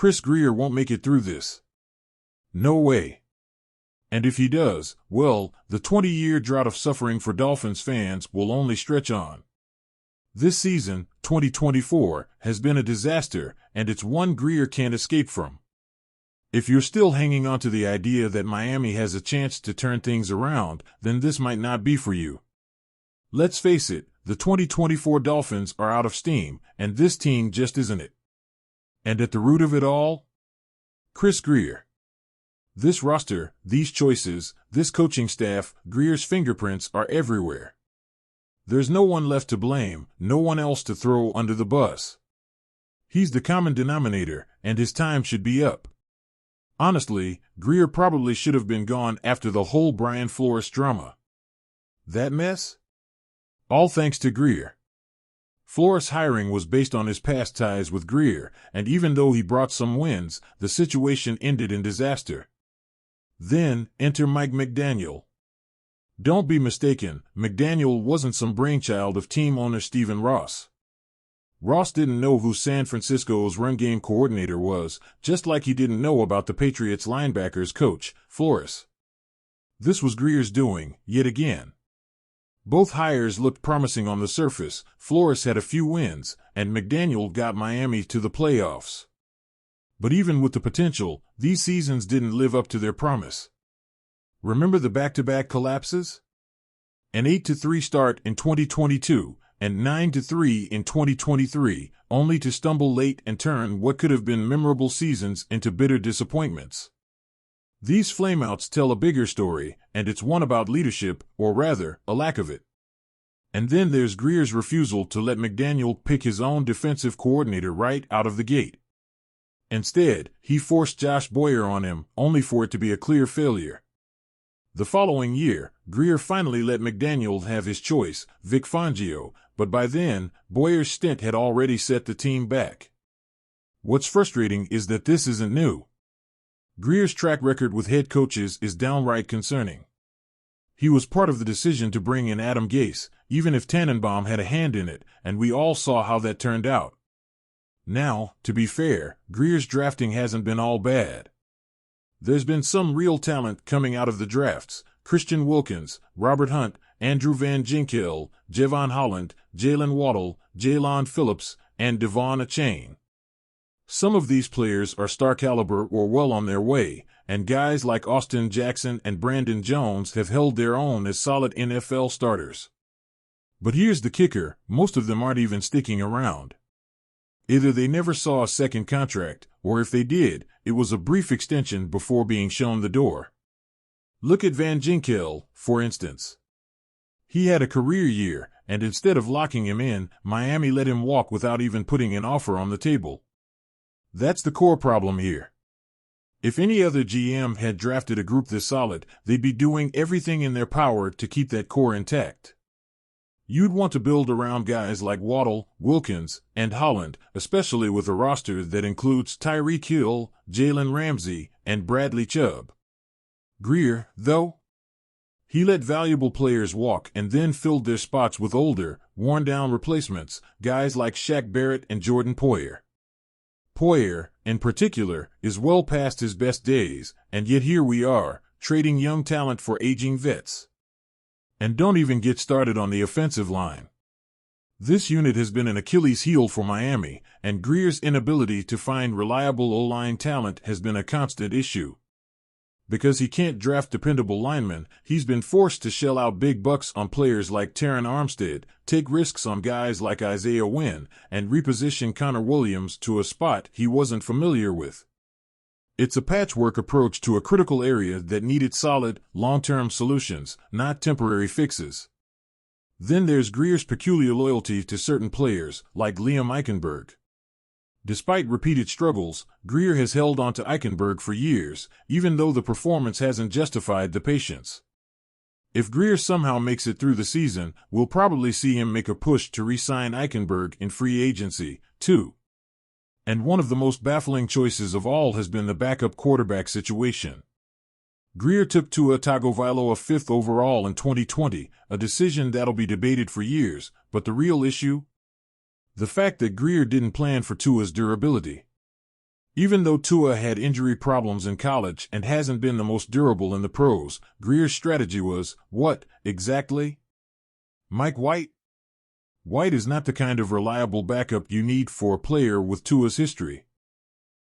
Chris Greer won't make it through this. No way. And if he does, well, the 20-year drought of suffering for Dolphins fans will only stretch on. This season, 2024, has been a disaster, and it's one Grier can't escape from. If you're still hanging on to the idea that Miami has a chance to turn things around, then this might not be for you. Let's face it, the 2024 Dolphins are out of steam, and this team just isn't it. And at the root of it all? Chris Greer. This roster, these choices, this coaching staff, Grier's fingerprints are everywhere. There's no one left to blame, no one else to throw under the bus. He's the common denominator, and his time should be up. Honestly, Grier probably should have been gone after the whole Brian Flores drama. That mess? All thanks to Grier. Flores' hiring was based on his past ties with Grier, and even though he brought some wins, the situation ended in disaster. Then, enter Mike McDaniel. Don't be mistaken, McDaniel wasn't some brainchild of team owner Stephen Ross. Ross didn't know who San Francisco's run game coordinator was, just like he didn't know about the Patriots linebackers coach, Flores. This was Grier's doing, yet again. Both hires looked promising on the surface. Flores had a few wins, and McDaniel got Miami to the playoffs. But even with the potential, these seasons didn't live up to their promise. Remember the back-to-back collapses? An 8-3 start in 2022 and 9-3 in 2023, only to stumble late and turn what could have been memorable seasons into bitter disappointments. These flameouts tell a bigger story, and it's one about leadership, or rather, a lack of it. And then there's Grier's refusal to let McDaniel pick his own defensive coordinator right out of the gate. Instead, he forced Josh Boyer on him, only for it to be a clear failure. The following year, Grier finally let McDaniel have his choice, Vic Fangio, but by then, Boyer's stint had already set the team back. What's frustrating is that this isn't new. Grier's track record with head coaches is downright concerning. He was part of the decision to bring in Adam Gase, even if Tannenbaum had a hand in it, and we all saw how that turned out. Now, to be fair, Grier's drafting hasn't been all bad. There's been some real talent coming out of the drafts: Christian Wilkins, Robert Hunt, Andrew Van Ginkel, Javon Holland, Jalen Waddle, Jaylon Phillips, and Devon Achane. Some of these players are star caliber or well on their way, and guys like Austin Jackson and Brandon Jones have held their own as solid NFL starters. But here's the kicker: most of them aren't even sticking around. Either they never saw a second contract, or if they did, it was a brief extension before being shown the door. Look at Van Ginkel, for instance. He had a career year, and instead of locking him in, Miami let him walk without even putting an offer on the table. That's the core problem here. If any other GM had drafted a group this solid, they'd be doing everything in their power to keep that core intact. You'd want to build around guys like Waddle, Wilkins, and Holland, especially with a roster that includes Tyreek Hill, Jalen Ramsey, and Bradley Chubb. Grier, though? He let valuable players walk and then filled their spots with older, worn-down replacements, guys like Shaq Barrett and Jordan Poyer. Poyer, in particular, is well past his best days, and yet here we are, trading young talent for aging vets. And don't even get started on the offensive line. This unit has been an Achilles heel for Miami, and Grier's inability to find reliable O-line talent has been a constant issue. Because he can't draft dependable linemen, he's been forced to shell out big bucks on players like Terron Armstead, take risks on guys like Isaiah Wynn, and reposition Connor Williams to a spot he wasn't familiar with. It's a patchwork approach to a critical area that needed solid, long-term solutions, not temporary fixes. Then there's Grier's peculiar loyalty to certain players, like Liam Eichenberg. Despite repeated struggles, Grier has held on to Eichenberg for years, even though the performance hasn't justified the patience. If Grier somehow makes it through the season, we'll probably see him make a push to re-sign Eichenberg in free agency, too. And one of the most baffling choices of all has been the backup quarterback situation. Grier took Tua Tagovailoa 5th overall in 2020, a decision that'll be debated for years, but the real issue? The fact that Grier didn't plan for Tua's durability. Even though Tua had injury problems in college and hasn't been the most durable in the pros, Grier's strategy was, what, exactly? Mike White? White is not the kind of reliable backup you need for a player with Tua's history.